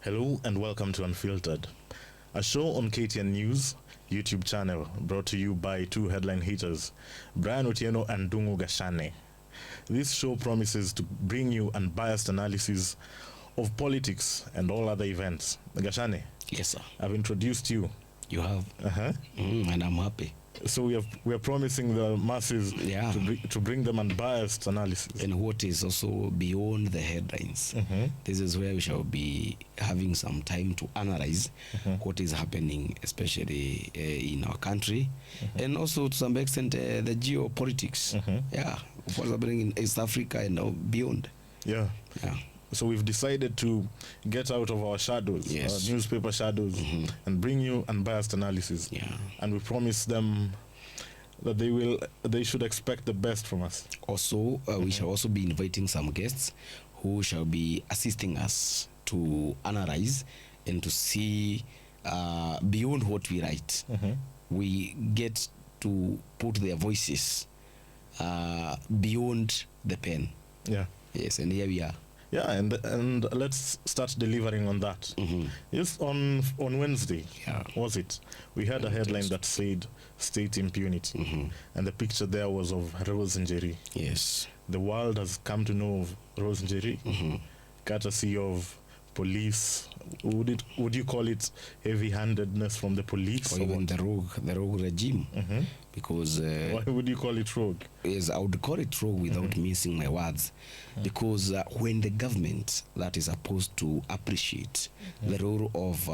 Hello and welcome to Unfiltered, a show on KTN News YouTube channel brought to you by two headline haters, Brian Otieno and Dungu Gashane. This show promises to bring you unbiased analysis of politics and all other events. Gashane. Yes, sir. I've introduced you. You have. And I'm happy. So we are promising the masses to bring them unbiased analysis. And what is also beyond the headlines. This is where we shall be having some time to analyze what is happening, especially in our country, and also to some extent the geopolitics. What's happening in East Africa and beyond. So we've decided to get out of our shadows, our newspaper shadows, and bring you unbiased analysis. And we promise them that they should expect the best from us. Also, we shall also be inviting some guests who shall be assisting us to analyze and to see beyond what we write. We get to put their voices beyond the pen. Yes, and here we are. And let's start delivering on that. Yes, on Wednesday, was it? We had a headline that said state impunity, and the picture there was of Rose Njeri. Yes, the world has come to know of Rose Njeri, courtesy of police. Would you call it heavy-handedness from the police, or even the rogue regime? Because why would you call it rogue? Yes, I would call it rogue without missing my words, because when the government that is supposed to appreciate the role of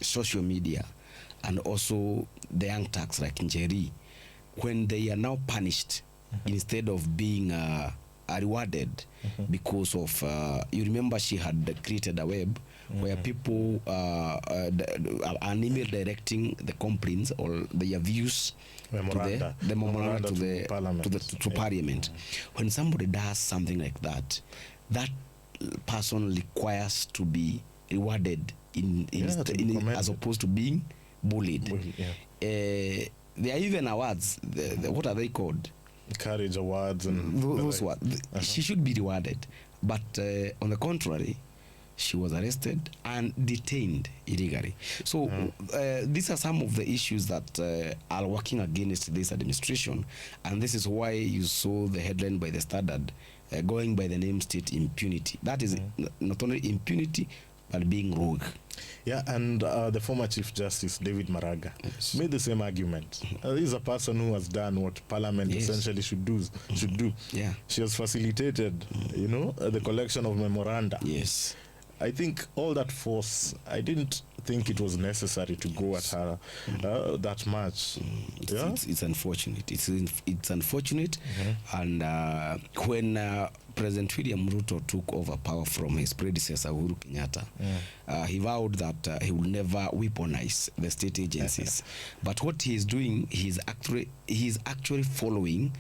social media and also the young thugs like Njeri, when they are now punished instead of being rewarded because of you remember she had created a web where people an email directing the complaints or their views memoranda to Parliament. When somebody does something like that, that person requires to be rewarded as opposed to being bullied. There are even awards. What are they called? Courage awards and those words. She should be rewarded, but on the contrary, she was arrested and detained illegally. So these are some of the issues that are working against this administration, and this is why you saw the headline by the Standard going by the name state impunity. That is not only impunity but being rogue. And the former Chief Justice David Maraga made the same argument. He's a person who has done what Parliament essentially should do. She has facilitated, the collection of memoranda. I think all that force, I didn't think it was necessary to go at her that much. It's unfortunate. It's unfortunate. And when President William Ruto took over power from his predecessor Uhuru Kenyatta, he vowed that he would never weaponize the state agencies. But what he is doing, he is actually following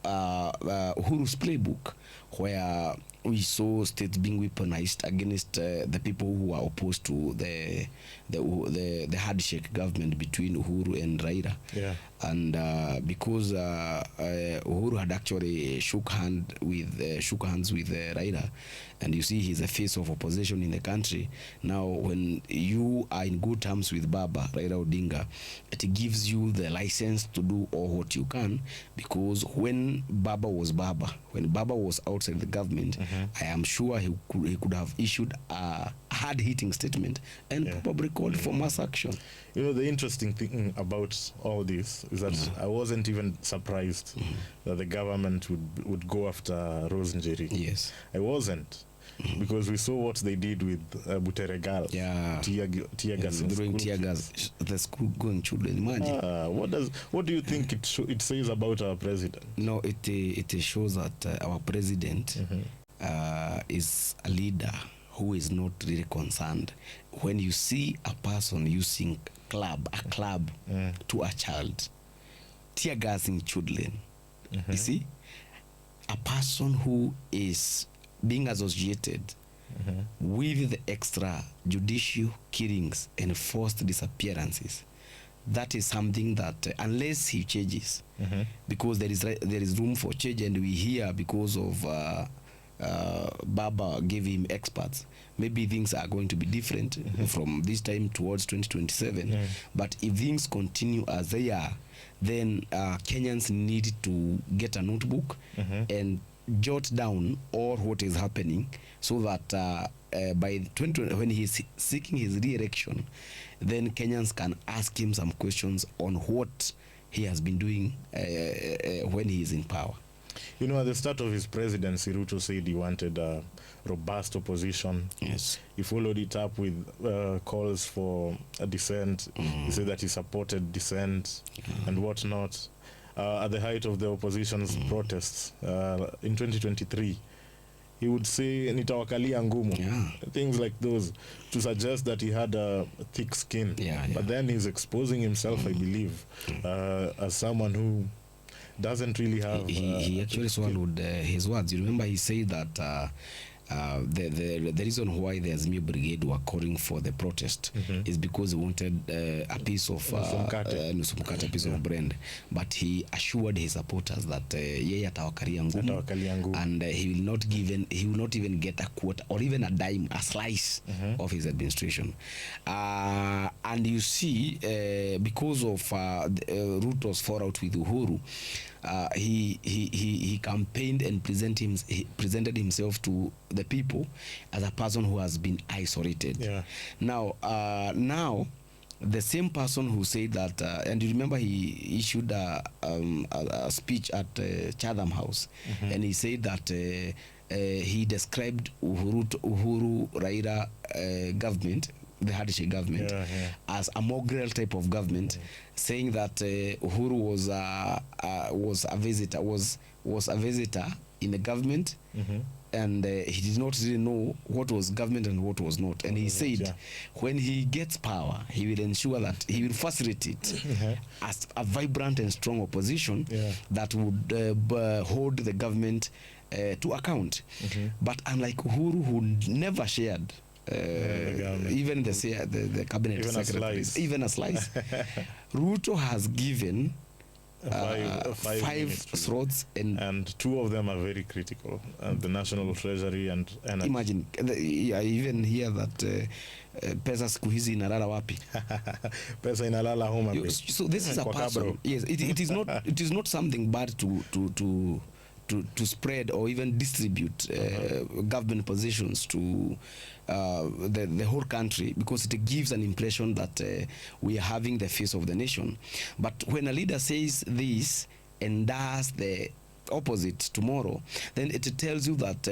Uhuru's playbook, where we saw states being weaponized against the people who are opposed to the handshake government between Uhuru and Raila. And because Uhuru had actually shook hands with Raila, and you see he's a face of opposition in the country. Now when you are in good terms with Baba Raila Odinga, it gives you the license to do all what you can, because when Baba was outside the government, I am sure he could have issued a hard-hitting statement and probably called for mass action. The interesting thing about all this is that I wasn't even surprised that the government would go after Rose Njeri. I wasn't. Because we saw what they did with Buteregal. Tear gas. During tear gas, the school-going children. Imagine. What do you think it says about our president? No, it shows that our president is a leader who is not really concerned. When you see a person using a club to a child, tear gassing children, you see, a person who is being associated with the extrajudicial killings and forced disappearances, that is something that unless he changes, because there is room for change, and we hear because of Baba gave him experts, maybe things are going to be different from this time towards 2027. But if things continue as they are, then Kenyans need to get a notebook and jot down all what is happening, so that by 2020, when he is seeking his re-election, then Kenyans can ask him some questions on what he has been doing when he is in power. You know, at the start of his presidency, Ruto said he wanted a robust opposition. Yes. He followed it up with calls for a dissent. He said that he supported dissent and whatnot. At the height of the opposition's protests in 2023, he would say nitawakalia ngumu, things like those, to suggest that he had a thick skin. But then he's exposing himself, I believe, as someone who doesn't really have... He actually swallowed his words. You remember he said that the reason why the Azimio Brigade were calling for the protest is because he wanted a piece of a piece of bread. But he assured his supporters that yeye atawakalia ngumu, and he will not even get a quota or even a dime, a slice of his administration. And you see, because of Ruto's fallout with Uhuru, he campaigned and presented himself to the people as a person who has been isolated. Now the same person who said that, and you remember he issued a speech at Chatham House, and he said that he described Uhuru Raila government, the Hadishe government, as a mongrel type of government, saying that Uhuru was a visitor in the government, and he did not really know what was government and what was not. And he said when he gets power, he will ensure that he will facilitate as a vibrant and strong opposition that would hold the government to account. But unlike Uhuru, who never shared even the cabinet secretaries, even a slice, Ruto has given five slots, and two of them are very critical, the National Treasury and imagine I even hear that pesa siku hizi inalala wapi? Pesa inalala Homa Bay. So this is a person. Yes, it is not something bad to spread or even distribute government positions to the whole country, because it gives an impression that we are having the face of the nation. But when a leader says this and does the opposite tomorrow, then it tells you that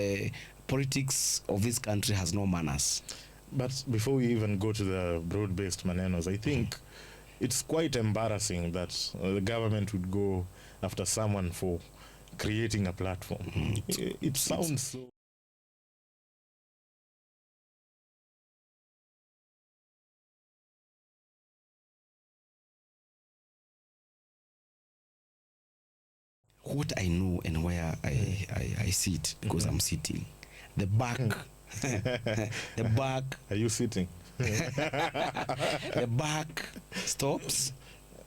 politics of this country has no manners. But before we even go to the broad-based manenos, I think it's quite embarrassing that the government would go after someone for creating a platform. It sounds so... What I know and where I sit, because I'm sitting, the back, the back. Are you sitting? The back stops.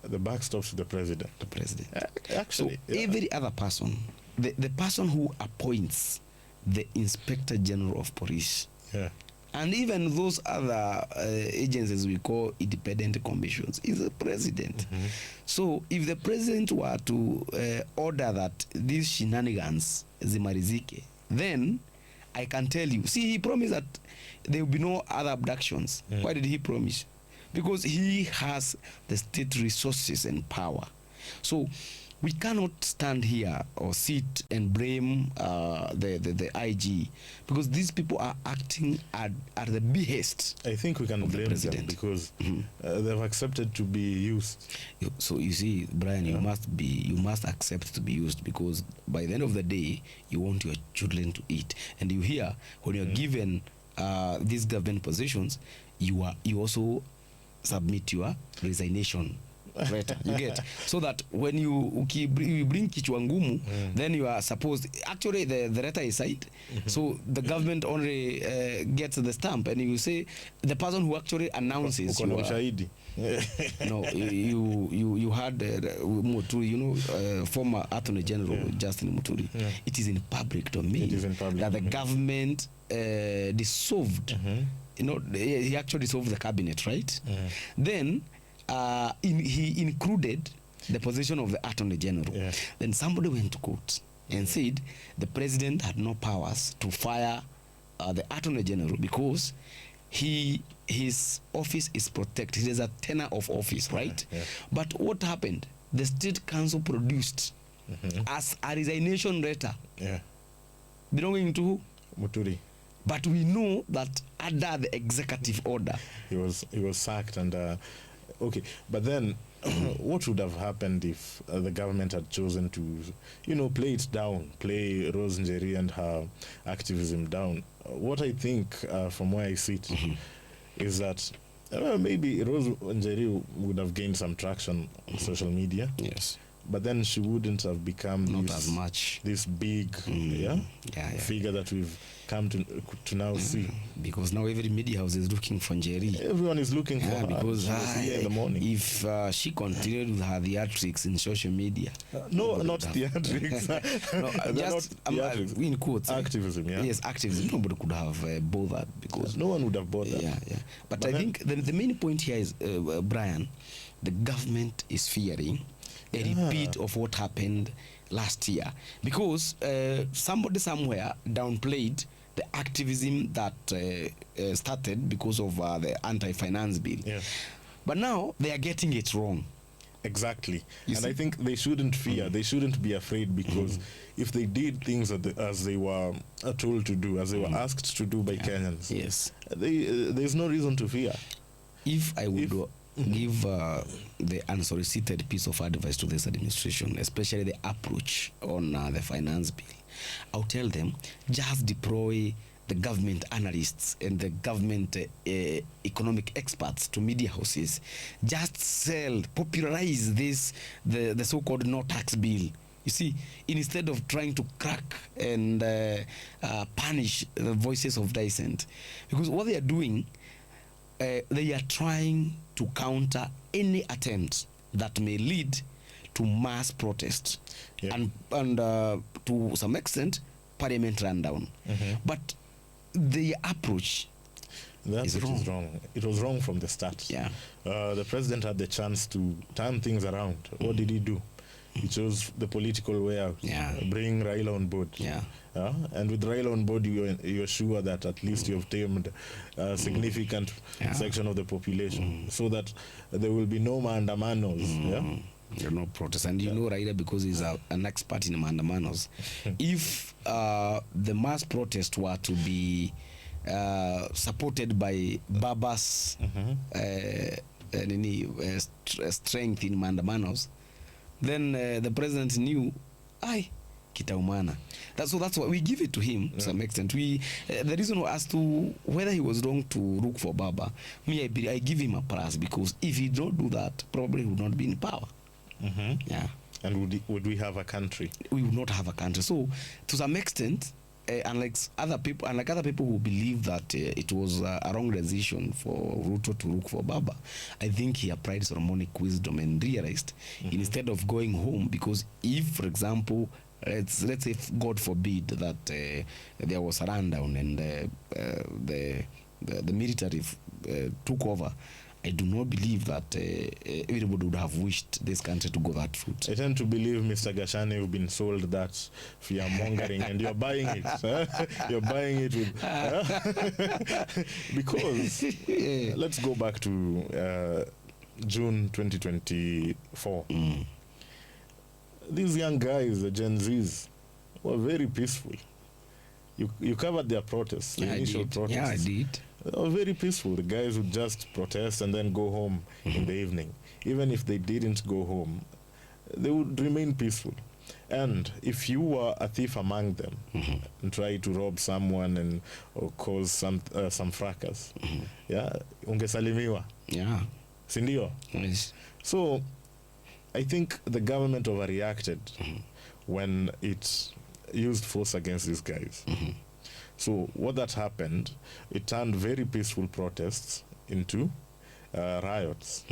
The back stops to the president. The president. Actually, so every other person, the person who appoints the Inspector General of Police, and even those other agencies we call independent commissions, is the president. So if the president were to order that these shenanigans zimarizike, then I can tell you, see, he promised that there will be no other abductions. Why did he promise? Because he has the state resources and power. So we cannot stand here or sit and blame the IG, because these people are acting at the behest. I think we can blame them because they've accepted to be used. So you see, Brian, you must accept to be used, because by the end of the day, you want your children to eat. And you hear, when you're given these government positions, you also submit your resignation letter. You get, so that when you bring kichwa ngumu, then you are supposed, actually the letter is signed, so the government only gets the stamp, and you say the person who actually announces No, you had Muturi, former Attorney General Justin Muturi. Yeah. It is in public domain. It is in public that the domain. government dissolved. He actually dissolved the cabinet, right? Then he included the position of the Attorney General. Yeah. Then somebody went to court and said the president had no powers to fire the Attorney General because his office is protected. He has a tenure of office, right? Yeah. But what happened? The State Council produced as a resignation letter belonging to Muturi. But we know that under the executive order, he was sacked and okay. But then, what would have happened if the government had chosen to, play it down, play Rose Njeri and her activism down? What I think, from where I sit, is that maybe Rose Njeri would have gained some traction on social media. Yes. But then she wouldn't have become as much this big figure that we've come to now see. Because now every media house is looking for Njeri. Everyone is looking for her. Because here in the morning. If she continued with her theatrics in social media. No, not theatrics. Just in quotes. Activism, Yes, activism. Nobody could have bothered because no one would have bothered. Yeah. But I think the main point here is, Brian, the government is fearing a repeat of what happened last year because somebody somewhere downplayed the activism that started because of the anti-finance bill. Yeah. But now they are getting it wrong. Exactly. I think they shouldn't fear. They shouldn't be afraid because if they did things as they were told to do, as they were asked to do by Kenyans, there's no reason to fear. If I would give the unsolicited piece of advice to this administration, especially the approach on the finance bill, I'll tell them just deploy the government analysts and the government economic experts to media houses. Just popularize the so-called no tax bill. You see, instead of trying to crack and punish the voices of dissent, because what they are doing, they are trying to counter any attempt that may lead to mass protest and to some extent parliament rundown. But the approach is wrong. It was wrong from the start. The president had the chance to turn things around. What did he do? He chose the political way out. Bring Raila on board. And with Raila on board, you're sure that at least you have tamed a significant section of the population so that there will be no maandamanos. No protest. And Raila, because he's an expert in maandamanos, if the mass protest were to be supported by Baba's strength in maandamanos, then the president knew, kitaumana. That's why we give it to him to some extent. The reason as to whether he was wrong to look for Baba, I give him a plus because if he don't do that, probably he would not be in power. And would we have a country? We would not have a country. So to some extent, unlike other people who believe that it was a wrong decision for Ruto to look for Baba, I think he applied Solomonic wisdom and realized instead of going home, because if, for example, let's say, God forbid, that there was a rundown and the military took over, I do not believe that everybody would have wished this country to go that route. I tend to believe, Mr. Gashane, you've been sold that fear mongering and you're buying it. You're buying it with because let's go back to June 2024. These young guys, the Gen Zs, were very peaceful. You covered their protests, the initial protests. Yeah, I did. They were very peaceful. The guys would just protest and then go home in the evening. Even if they didn't go home, they would remain peaceful. And if you were a thief among them and try to rob someone or cause some fracas, ungesalimiwa. Sindio? Yes. So I think the government overreacted when it used force against these guys. So what that happened, it turned very peaceful protests into riots.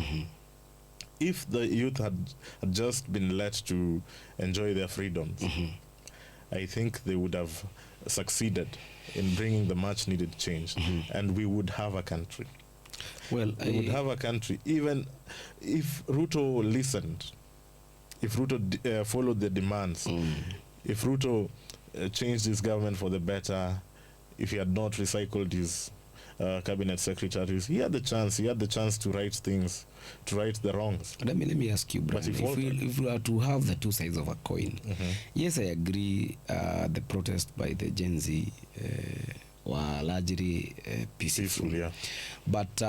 If the youth had just been let to enjoy their freedoms, I think they would have succeeded in bringing the much needed change, and we would have a country. Well, we would have a country, even if Ruto listened, if Ruto followed the demands, if Ruto changed his government for the better, if he had not recycled his cabinet secretaries, he had the chance to right things, to right the wrongs. Let me ask you, Brian, if we are to have the two sides of a coin, yes, I agree, the protest by the Gen Z were largely peaceful, yeah. But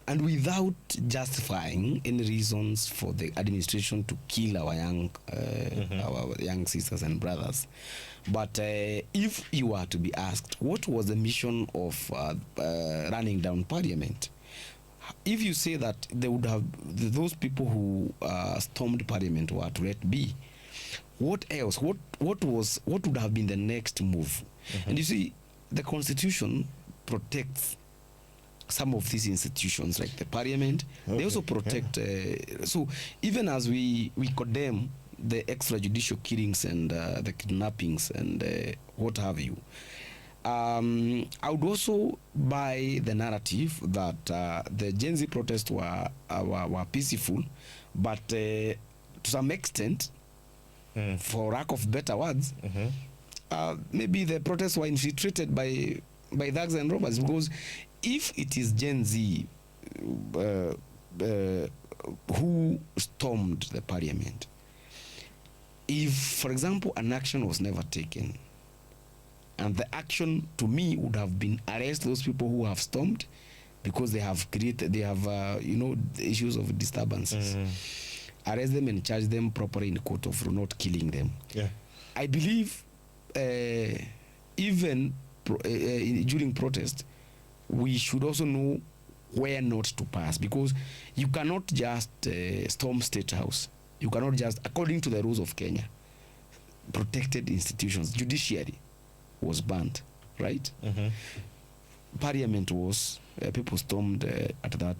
and without justifying any reasons for the administration to kill our young sisters and brothers. But if you were to be asked, what was the mission of running down parliament? If you say that they would have, those people who stormed parliament were to let be, what else? What would have been the next move? And you see, the constitution protects some of these institutions, like the parliament. They also protect. So even as we condemn the extrajudicial killings and the kidnappings and what have you, I would also buy the narrative that the Gen Z protests were peaceful, but to some extent, for lack of better words, maybe the protests were infiltrated by thugs and robbers, because if it is Gen Z who stormed the parliament, if, for example, an action was never taken, and the action to me would have been arrest those people who have stormed because they have created, they have the issues of disturbances, arrest them and charge them properly in court of not killing them. I believe even during protest, we should also know where not to pass, because you cannot just storm State House. You cannot just, according to the rules of Kenya, protected institutions, judiciary was banned, right? Parliament was, people stormed at that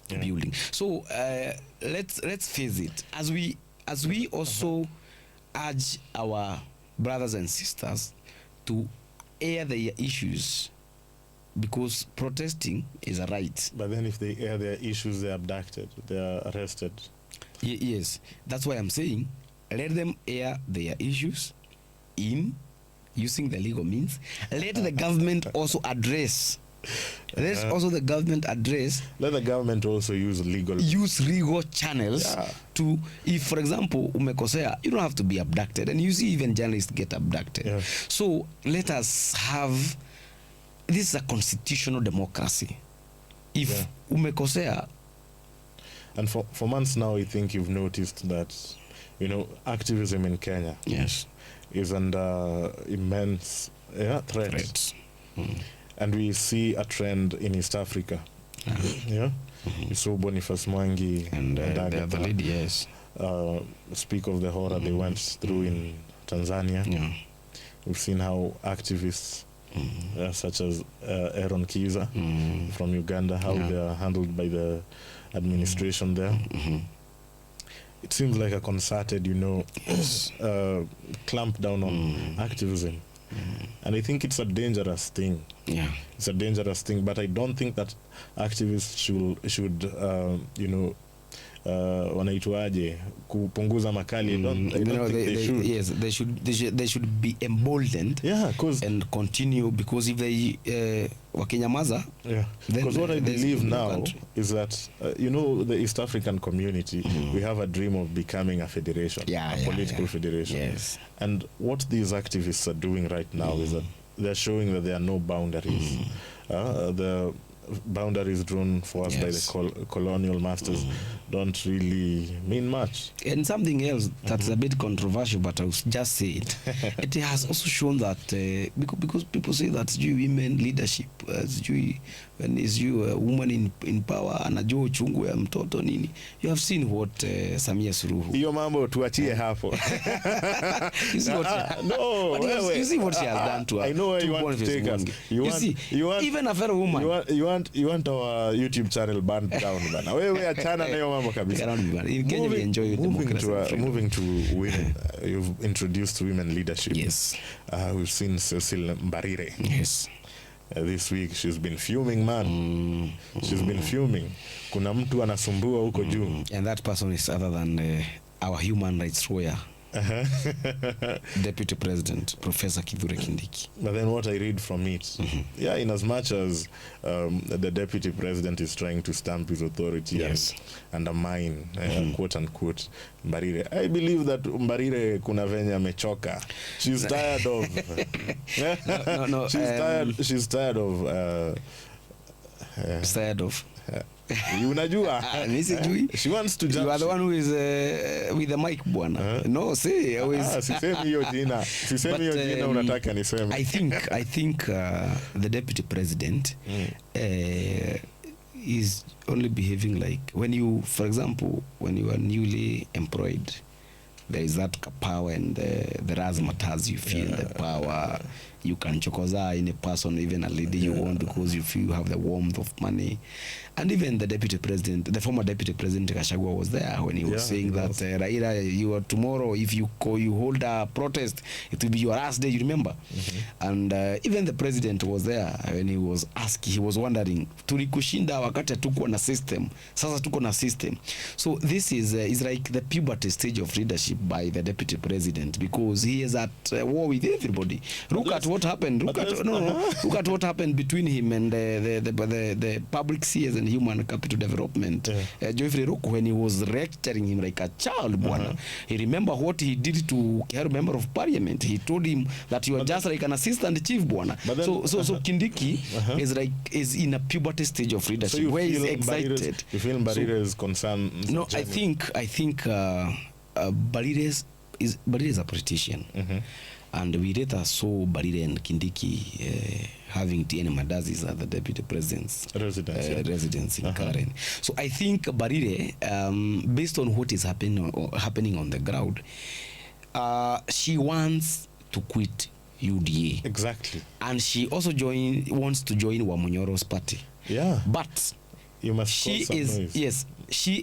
building. So let's face it, as we also urge our brothers and sisters to air their issues, because protesting is a right. But then if they air their issues, they're abducted, they're arrested. Yes, that's why I'm saying let them air their issues in using the legal means. Let the government also address. Let also the government address. Let the government also use legal channels to, if for example umekosea, you don't have to be abducted, and you see even journalists get abducted. So let us have, this is a constitutional democracy. If umekosea. And for months now, I think you've noticed that, activism in Kenya is under immense threat. And we see a trend in East Africa. You saw Boniface Mwangi and the lady, speak of the horror they went through in Tanzania. We've seen how activists such as Aaron Kiza from Uganda, how they are handled by the administration there. It seems like a concerted, clamp down on activism. And I think it's a dangerous thing. It's a dangerous thing, but I don't think that activists should wanaitwaje kupunguza makali. I don't think they should. They should be emboldened and continue, because if they wakinyamaza, because what I believe now is that the East African community, we have a dream of becoming a federation, a political federation. And what these activists are doing right now is that they're showing that there are no boundaries. The boundaries drawn for us by the colonial masters don't really mean much. And something else that's a bit controversial, but I'll just say it. It has also shown that because people say that women leadership, when is you a woman in power, anajua uchungu ya mtoto nini. You have seen what Samia Suluhu. Hiyo mambo tuachie hapo. You see what she has done to her. I know where you want to take us. You see, even a fellow woman. You want our YouTube channel banned down bana. Wewe achana na hiyo mambo kabisa. Moving to women. You've introduced women leadership. Yes. We've seen Cecil Mbarire. Yes. This week she's been fuming, man. She's been fuming. Kuna mtu anasumbua huko juu. And that person is other than our human rights lawyer. Deputy President Professor Kithure Kindiki. But then what I read from it, yeah, in as much as the Deputy President is trying to stamp his authority, yes, and undermine, quote unquote, Mbarire, I believe that Mbarire kuna venye amechoka. She's tired of no, she's tired of unajua she wants to jump. You are the one who is with the mic bwana. No, say always sisemi hiyo jina unataka niseme. I think the Deputy President is only behaving like when you, for example, when you are newly employed, there is that power and the razzmatazz, you feel the power. You can chokoza in a person, even a lady you want, because you feel you have the warmth of money. And even the Deputy President, the former Deputy President Gachagua was there when he was saying that Raila, you are tomorrow, if you hold a protest, it will be your last day, you remember? And even the President was there when he was asked, he was wondering, tulikushinda wakati tuko na system, sasa tuko na system. So this is like the puberty stage of leadership by the Deputy President, because he is at war with everybody. Look at what happened. Look at what happened between him and the public CS and human capital development. Geoffrey Ruku, when he was lecturing him like a child, he remember what he did to a member of parliament. He told him that you are just like an assistant chief, bwana. So Kindiki is in a puberty stage of leadership, so where he's excited. You feel Mbarire is concerned? No, I think Mbarire is a politician. And we later saw Mbarire and Kindiki having TN Madazis as the Deputy President's residence in Karen. So I think Mbarire, based on what is happening on the ground, she wants to quit UDA. Exactly. And she also wants to join Wamunyoro's party. Yeah. But you must she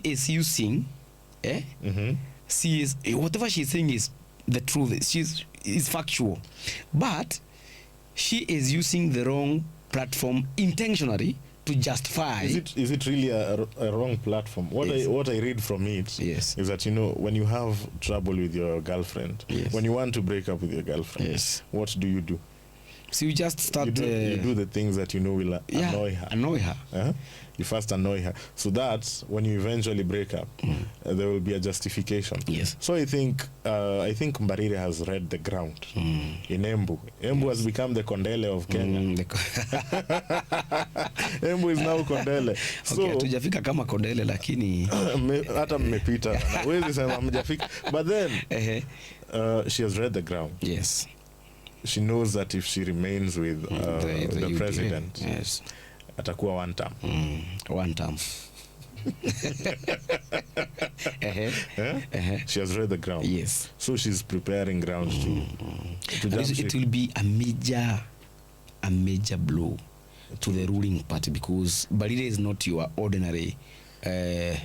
is using she is, whatever she's saying is the truth. Is factual, but she is using the wrong platform intentionally to justify. Is it really a wrong platform? What I read from it is that, you know, when you have trouble with your girlfriend, when you want to break up with your girlfriend, what do? So you just start. You do the things that you know will annoy her. You first annoy her, so that when you eventually break up, there will be a justification. Yes. So I think Mbarire has read the ground in Embu. Embu has become the Kondele of Kenya. Embu is now Kondele. So hatujafika kama Kondele, lakini hata mmepita. Huwezi sema mjafika. But then she has read the ground. Yes. She knows that if she remains with the president, atakuwa one term. She has read the ground. Yes. So she's preparing ground to jump ship. It will be a major blow to the ruling party, because Mbarire is not your ordinary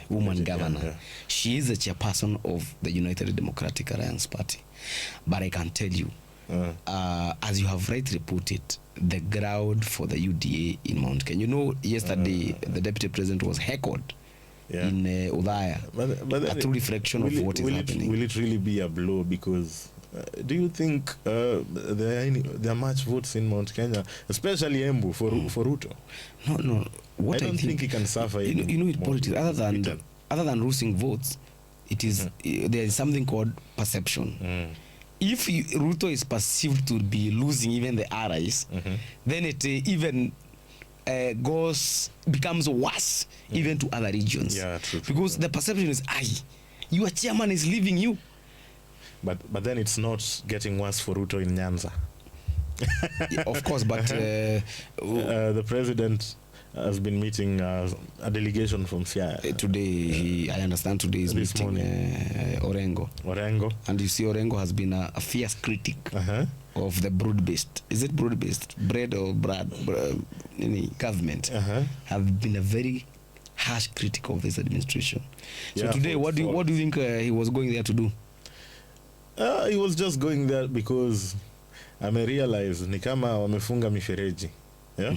woman governor. Yeah. She is the chairperson of the United Democratic Alliance Party. But I can tell you, as you have rightly put it, the ground for the UDA in Mount Kenya. You know, yesterday the Deputy President was heckled in Udhaya. But a true reflection of what is happening. Will it really be a blow? Because do you think there are much votes in Mount Kenya, especially Embu, for Ruto? No. What I don't think he can suffer. You know, in politics, other than losing votes, it is there is something called perception. If Ruto is perceived to be losing even the RIs, then it even becomes worse even to other regions. Yeah, true. Because the perception is, your chairman is leaving you. But then it's not getting worse for Ruto in Nyanza. Of course, but the president has been meeting a delegation from Siaya. Today, I understand today is meeting Orengo. Orengo. And you see Orengo has been a fierce critic of the broad-based, is it broad-based, bread or any government, have been a very harsh critic of this administration. So today, what do you think he was going there to do? He was just going there because amerealize ni kama wamefunga mifereji. Yeah?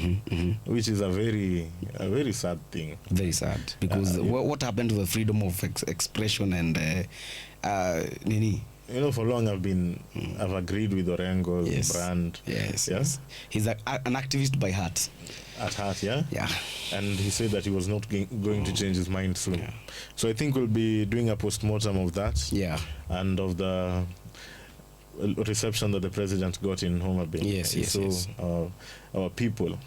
Which is a very sad thing. Very sad, because what happened to the freedom of expression and nini? You know, for long I've agreed with Orengo's brand. Yes. He's an activist by heart. At heart, yeah? Yeah. And he said that he was not going to change his mind soon. Yeah. So I think we'll be doing a post-mortem of that. Yeah. And of the reception that the president got in Homa Bay. Yes. Our people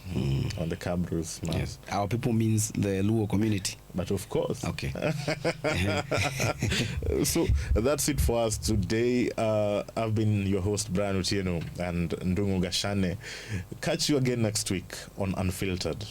on the Cabros. Yes. Our people means the Luo community. But of course. Okay. So that's it for us today. I've been your host, Brian Otieno, and Ndungu Gashane. Catch you again next week on Unfiltered.